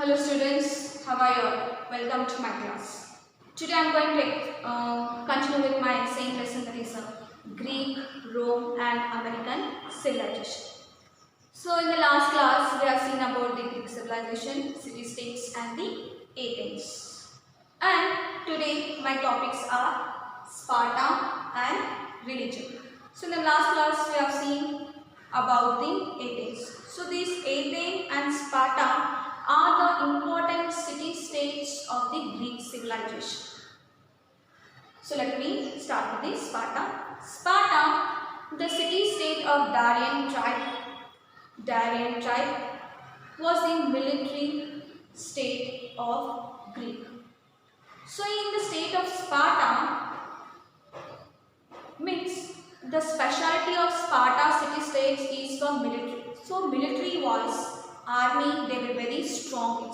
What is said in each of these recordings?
Hello students, how are you all? Welcome to my class. Today I am going to continue with my same lesson, that is Greek, Rome and American civilization. So in the last class we have seen about the Greek civilization, city-states and the Athens. And today my topics are Sparta and religion. So in the last class we have seen about the Athens. So these Athens and Sparta are the important city-states of the Greek civilization. So let me start with the Sparta. Sparta, the city-state of Darian tribe was the military state of Greek. So in the state of Sparta, means the specialty of Sparta city-states is for military. So military was army, they were very strong.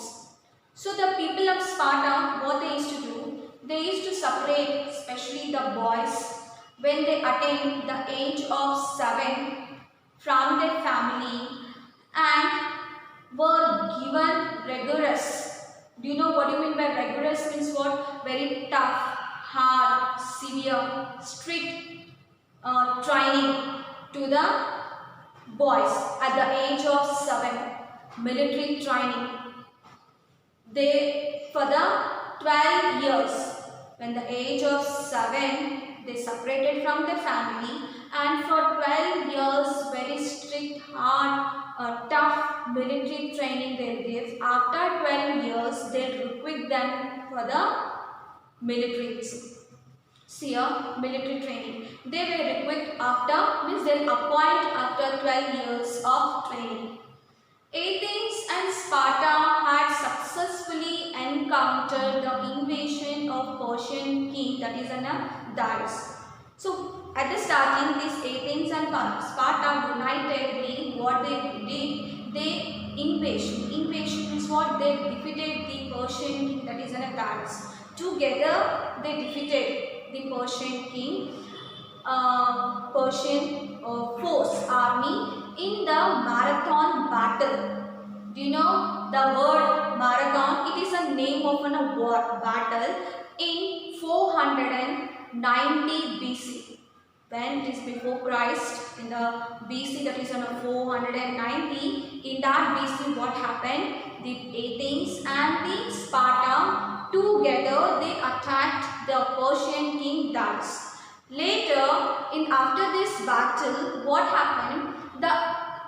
So the people of Sparta, what they used to do, they used to separate, especially the boys, when they attained the age of 7 from their family and were given rigorous. Do you know what you mean by rigorous? Means what? Very tough, hard, severe, strict training to the boys at the age of 7. Military training. They, for the 12 years, when the age of 7, they separated from their family, and for 12 years, very strict, hard, tough military training they give. After 12 years, they recruit them for the military. See here, military training. They were recruited after, means they appoint after 12 years of training. Athens and Sparta had successfully encountered the invasion of Persian king, that is Darius. So at the starting, these Athens and Sparta unitedly, what they did, they invasion. Invasion is what? They defeated the Persian king, that is Darius. Together they defeated the Persian king, Persian force army in the Marathon battle. Do you know the word marathon? It is a name of a war battle in 490 BC. When it is before Christ, in the BC, that is on 490. In that BC, what happened? The Athens and the Sparta together they attacked the Persian king Darius. Later, after this battle, what happened? The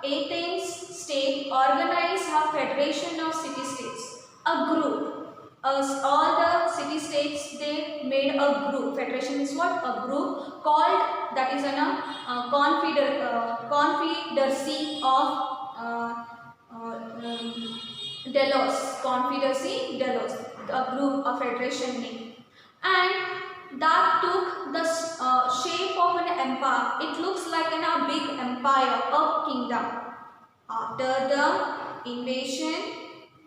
Athens state organized a federation of city-states, a group. All the city-states, they made a group. Federation is what? A group called, that is confederacy of Delos. Confederacy Delos, a group, a federation name. And that took the shape of an empire. It looks like a big empire, a kingdom. After the invasion,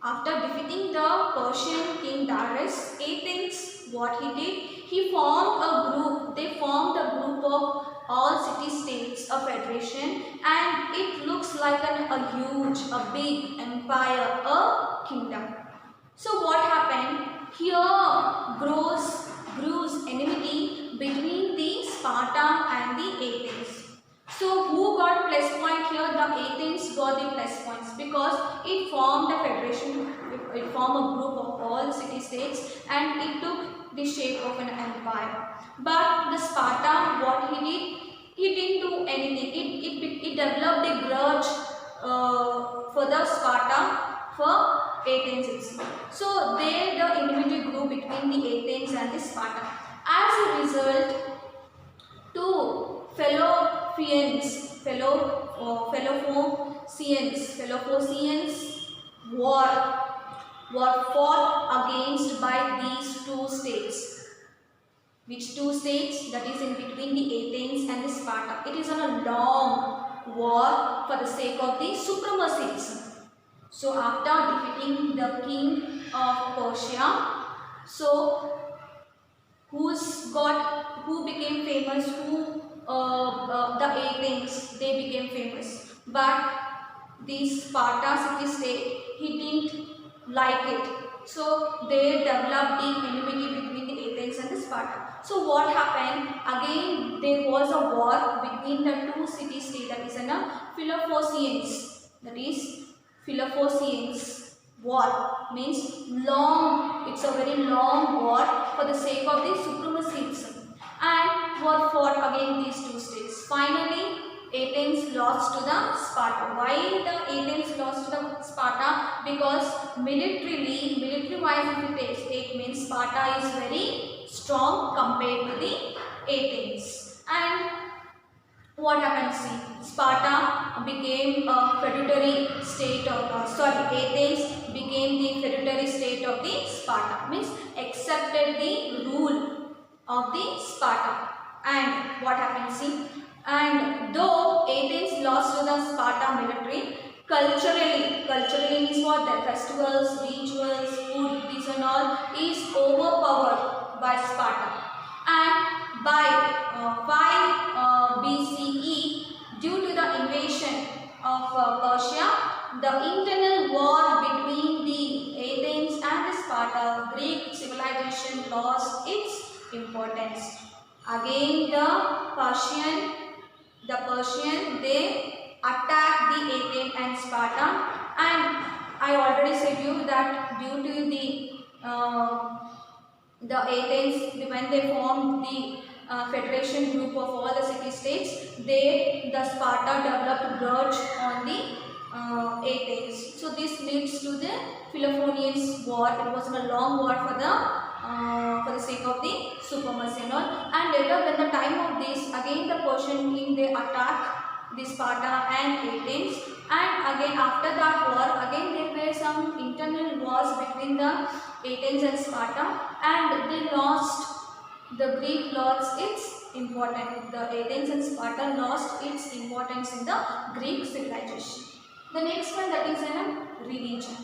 after defeating the Persian king Darius, Athens, what he did, he formed a group. They formed a group of all city-states, a federation, and it looks like a huge, a big empire, a kingdom. So what happened? Here grows enmity between the Sparta and the Athens. So who got plus point here? The Athens got the plus points because it formed a federation, it formed a group of all city-states and it took the shape of an empire. But the Sparta, what he did, he didn't do anything. It developed a grudge for the Sparta, for Athens itself. So there the enmity grew between the Athens and the Sparta. As a result, two Peloponnesians were fought against by these two states. Which two states? That is in between the Athens and the Sparta. It is on a long war for the sake of the supremacy. So after defeating the king of Persia, so who became famous? The Athens, they became famous. But the Sparta city state, he didn't like it. So they developed the enmity between the Athens and the Sparta. So what happened? Again there was a war between the two city-states, that is an Philophocians. That is Philophocians war, means long. It's a very long war for the sake of the supremacy, and war fought against these two states. Finally, Athens lost to the Sparta. Why the Athens lost to the Sparta? Because military wise, if you take means Sparta is very strong compared to the Athens. And what happened? See, Sparta became a feudatory state of Athens became the feudatory state of the Sparta, means accepted the rule of the Sparta. And what happened? See, and though Athens lost to the Sparta military, culturally means what? Their festivals, rituals, food, these and all is overpowered by Sparta. And by 5 BCE, due to the invasion of Persia, the internal war between the Athens and the Sparta, Greek civilization lost its importance. Again the Persian, they attacked the Athens and Sparta, and I already said you that due to the Athens, when they formed the federation group of all the city-states, the Sparta developed grudge on the Athens. So this leads to the Peloponnesian war. It was a long war for the sake of the supremacy and all. And later, when the time of this, again the Persian king, they attacked the Sparta and Athens. And again after that war, again there were some internal wars between the Athens and Sparta, and they lost. The Greek lost its importance. The Athens and Sparta lost its importance in the Greek civilization. The next one, that is a religion.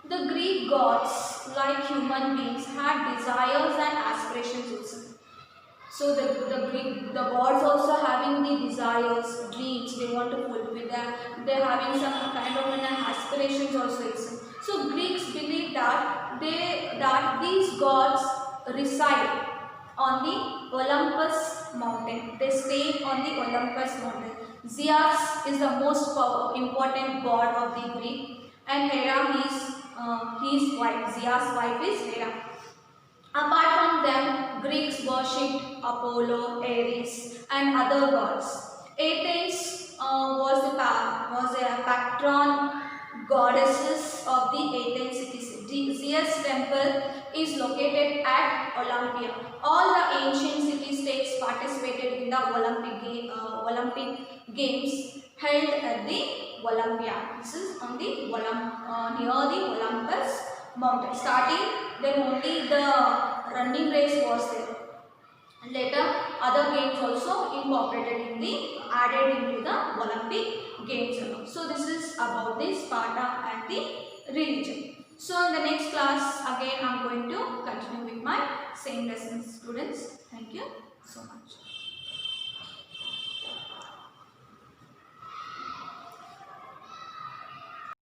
The Greek gods, like human beings, had desires and aspirations also. So the gods also having the desires, dreams, they want to fulfill them. They are having some kind of an aspirations also. So Greeks believe that these gods reside on the Olympus mountain. They stay on the Olympus mountain. Zeus is the most important god of the Greek, and Hera is his wife. Zeus' wife is Hera. Apart from them, Greeks worshipped Apollo, Ares, and other gods. Athens was a patron goddesses of the Athens city. Zeus temple is located at Olympia. All the ancient city-states participated in the Olympic Games held at the Olympia. This is on the near the Olympus mountain. Starting, then only the running race was there. Later, other games also added into the Olympic Games. So this is about the Sparta and the religion. So in the next class, again I am going to continue with my same lessons, students. Thank you so much.